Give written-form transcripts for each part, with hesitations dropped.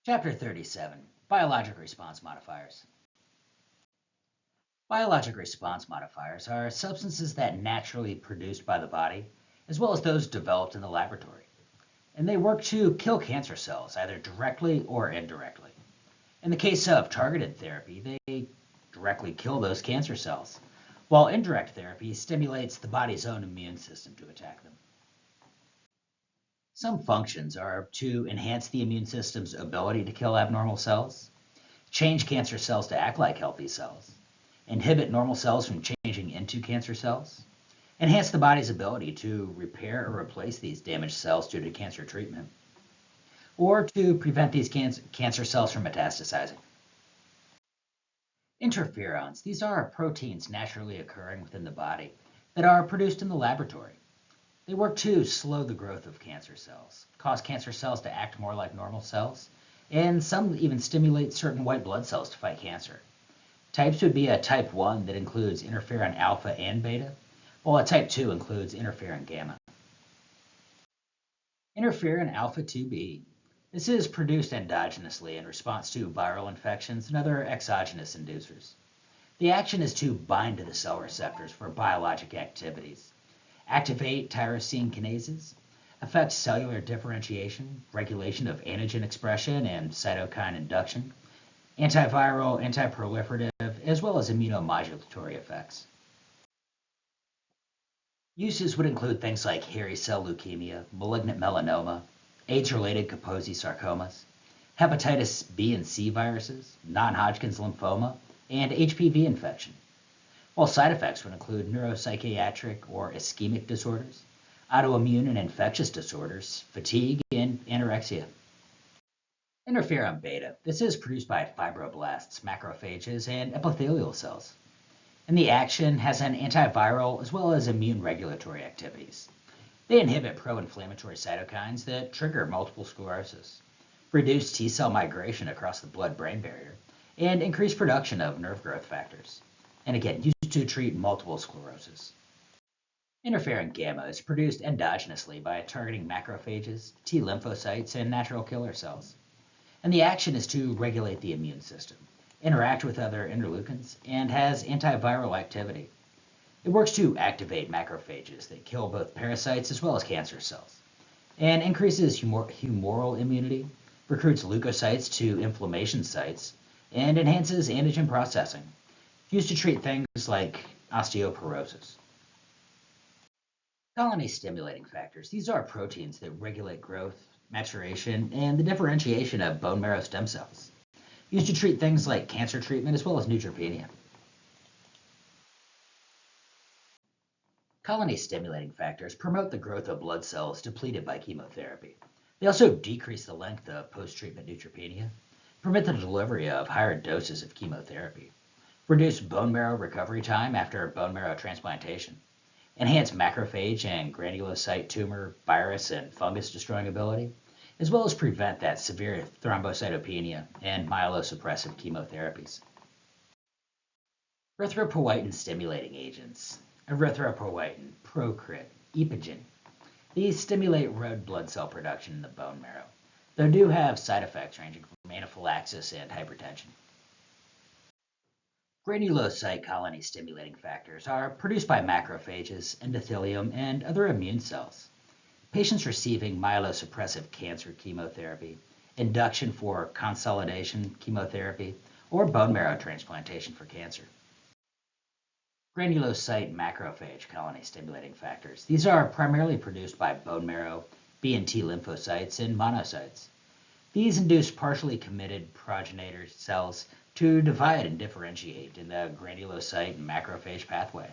Chapter 37, Biologic Response Modifiers. Biologic response modifiers are substances that naturally produced by the body, as well as those developed in the laboratory. And they work to kill cancer cells, either directly or indirectly. In the case of targeted therapy, they directly kill those cancer cells, while indirect therapy stimulates the body's own immune system to attack them. Some functions are to enhance the immune system's ability to kill abnormal cells, change cancer cells to act like healthy cells, inhibit normal cells from changing into cancer cells, enhance the body's ability to repair or replace these damaged cells due to cancer treatment, or to prevent these cancer cells from metastasizing. Interferons, these are proteins naturally occurring within the body that are produced in the laboratory. They work to slow the growth of cancer cells, cause cancer cells to act more like normal cells, and some even stimulate certain white blood cells to fight cancer. Types would be a type 1 that includes interferon alpha and beta, while a type 2 includes interferon gamma. Interferon alpha 2b. This is produced endogenously in response to viral infections and other exogenous inducers. The action is to bind to the cell receptors for biologic activities, activate tyrosine kinases, affect cellular differentiation, regulation of antigen expression and cytokine induction, antiviral, antiproliferative, as well as immunomodulatory effects. Uses would include things like hairy cell leukemia, malignant melanoma, AIDS-related Kaposi sarcomas, hepatitis B and C viruses, non-Hodgkin's lymphoma, and HPV infection. While side effects would include neuropsychiatric or ischemic disorders, autoimmune and infectious disorders, fatigue, and anorexia. Interferon beta. This is produced by fibroblasts, macrophages, and epithelial cells. And the action has an antiviral as well as immune regulatory activities. They inhibit pro-inflammatory cytokines that trigger multiple sclerosis, reduce T-cell migration across the blood-brain barrier, and increase production of nerve growth factors. And again, used to treat multiple sclerosis. Interferon gamma is produced endogenously by targeting macrophages, T lymphocytes, and natural killer cells. And the action is to regulate the immune system, interact with other interleukins, and has antiviral activity. It works to activate macrophages that kill both parasites as well as cancer cells, and increases humoral immunity, recruits leukocytes to inflammation sites, and enhances antigen processing, used to treat things like osteoporosis. Colony-stimulating factors. These are proteins that regulate growth, maturation, and the differentiation of bone marrow stem cells, used to treat things like cancer treatment as well as neutropenia. Colony-stimulating factors promote the growth of blood cells depleted by chemotherapy. They also decrease the length of post-treatment neutropenia, permit the delivery of higher doses of chemotherapy, reduce bone marrow recovery time after bone marrow transplantation, enhance macrophage and granulocyte tumor, virus, and fungus destroying ability, as well as prevent that severe thrombocytopenia and myelosuppressive chemotherapies. Erythropoietin stimulating agents. Erythropoietin, Procrit, Epogen. These stimulate red blood cell production in the bone marrow, though do have side effects ranging from anaphylaxis and hypertension. Granulocyte colony stimulating factors are produced by macrophages, endothelium, and other immune cells. Patients receiving myelosuppressive cancer chemotherapy, induction for consolidation chemotherapy, or bone marrow transplantation for cancer. Granulocyte macrophage colony stimulating factors. These are primarily produced by bone marrow, B and T lymphocytes, and monocytes. These induce partially committed progenitor cells to divide and differentiate in the granulocyte and macrophage pathway.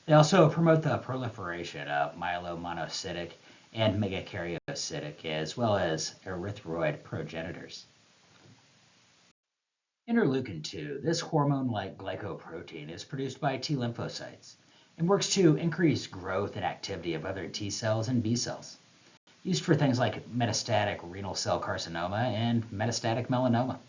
They also promote the proliferation of myelomonocytic and megakaryocytic, as well as erythroid progenitors. Interleukin-2, this hormone-like glycoprotein, is produced by T lymphocytes and works to increase growth and activity of other T cells and B cells, used for things like metastatic renal cell carcinoma and metastatic melanoma.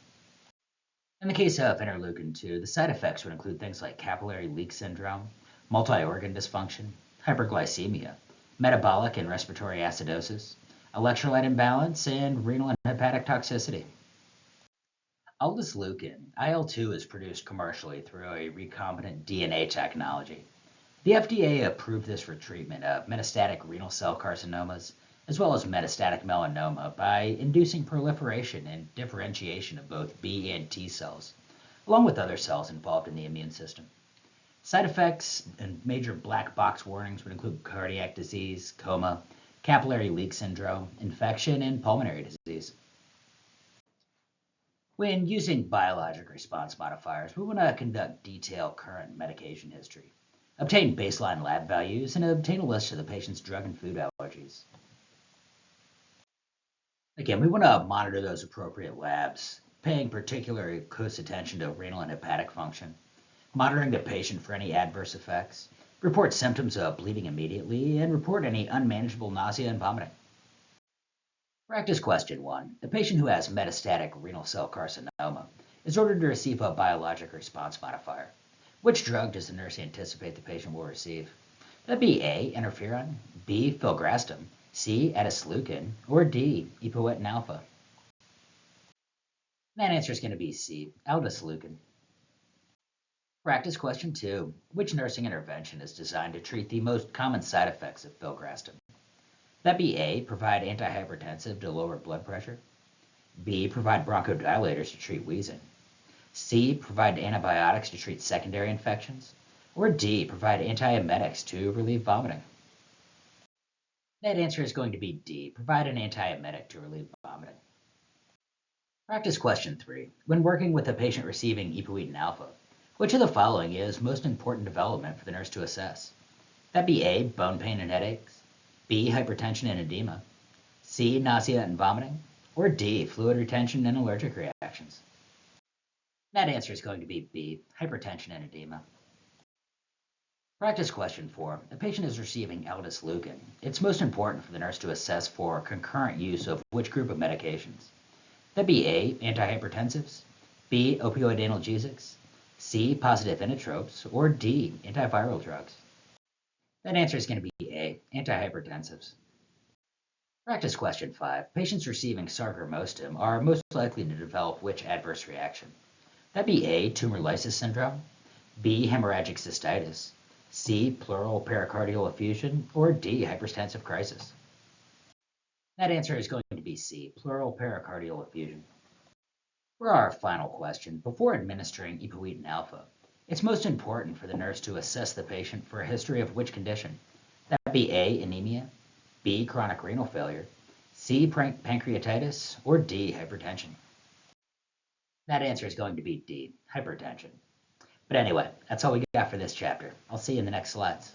In the case of interleukin-2, the side effects would include things like capillary leak syndrome, multi-organ dysfunction, hyperglycemia, metabolic and respiratory acidosis, electrolyte imbalance, and renal and hepatic toxicity. Aldesleukin, IL-2, is produced commercially through a recombinant DNA technology. The FDA approved this for treatment of metastatic renal cell carcinomas, as well as metastatic melanoma, by inducing proliferation and differentiation of both B and T cells, along with other cells involved in the immune system. Side effects and major black box warnings would include cardiac disease, coma, capillary leak syndrome, infection, and pulmonary disease. When using biologic response modifiers, we want to conduct detailed current medication history, obtain baseline lab values, and obtain a list of the patient's drug and food allergies. Again, we want to monitor those appropriate labs, paying particular close attention to renal and hepatic function, monitoring the patient for any adverse effects, report symptoms of bleeding immediately, and report any unmanageable nausea and vomiting. Practice question 1. The patient who has metastatic renal cell carcinoma is ordered to receive a biologic response modifier. Which drug does the nurse anticipate the patient will receive? That'd be A, interferon, B, filgrastim, C, aldesleukin, or D, epoetin alpha. That answer is going to be C, aldesleukin. Practice question 2. Which nursing intervention is designed to treat the most common side effects of filgrastim? That'd be A, provide antihypertensive to lower blood pressure. B, provide bronchodilators to treat wheezing. C, provide antibiotics to treat secondary infections. Or D, provide antiemetics to relieve vomiting. That answer is going to be D, provide an antiemetic to relieve vomiting. Practice question 3. When working with a patient receiving epoetin alpha, which of the following is most important development for the nurse to assess? That'd be A, bone pain and headaches, B, hypertension and edema, C, nausea and vomiting, or D, fluid retention and allergic reactions. That answer is going to be B, hypertension and edema. Practice question 4. A patient is receiving aldesleukin. It's most important for the nurse to assess for concurrent use of which group of medications? That'd be A, antihypertensives, B, opioid analgesics, C, positive inotropes, or D, antiviral drugs. That answer is going to be A, antihypertensives. Practice question 5. Patients receiving sarcomostim are most likely to develop which adverse reaction? That'd be A, tumor lysis syndrome, B, hemorrhagic cystitis, C, pleural pericardial effusion, or D, hypertensive crisis. That answer is going to be C, pleural pericardial effusion. For our final question, before administering epoetin alpha, it's most important for the nurse to assess the patient for a history of which condition? That'd be A, anemia, B, chronic renal failure, C, pancreatitis, or D, hypertension. That answer is going to be D, hypertension. But anyway, that's all we got for this chapter. I'll see you in the next slides.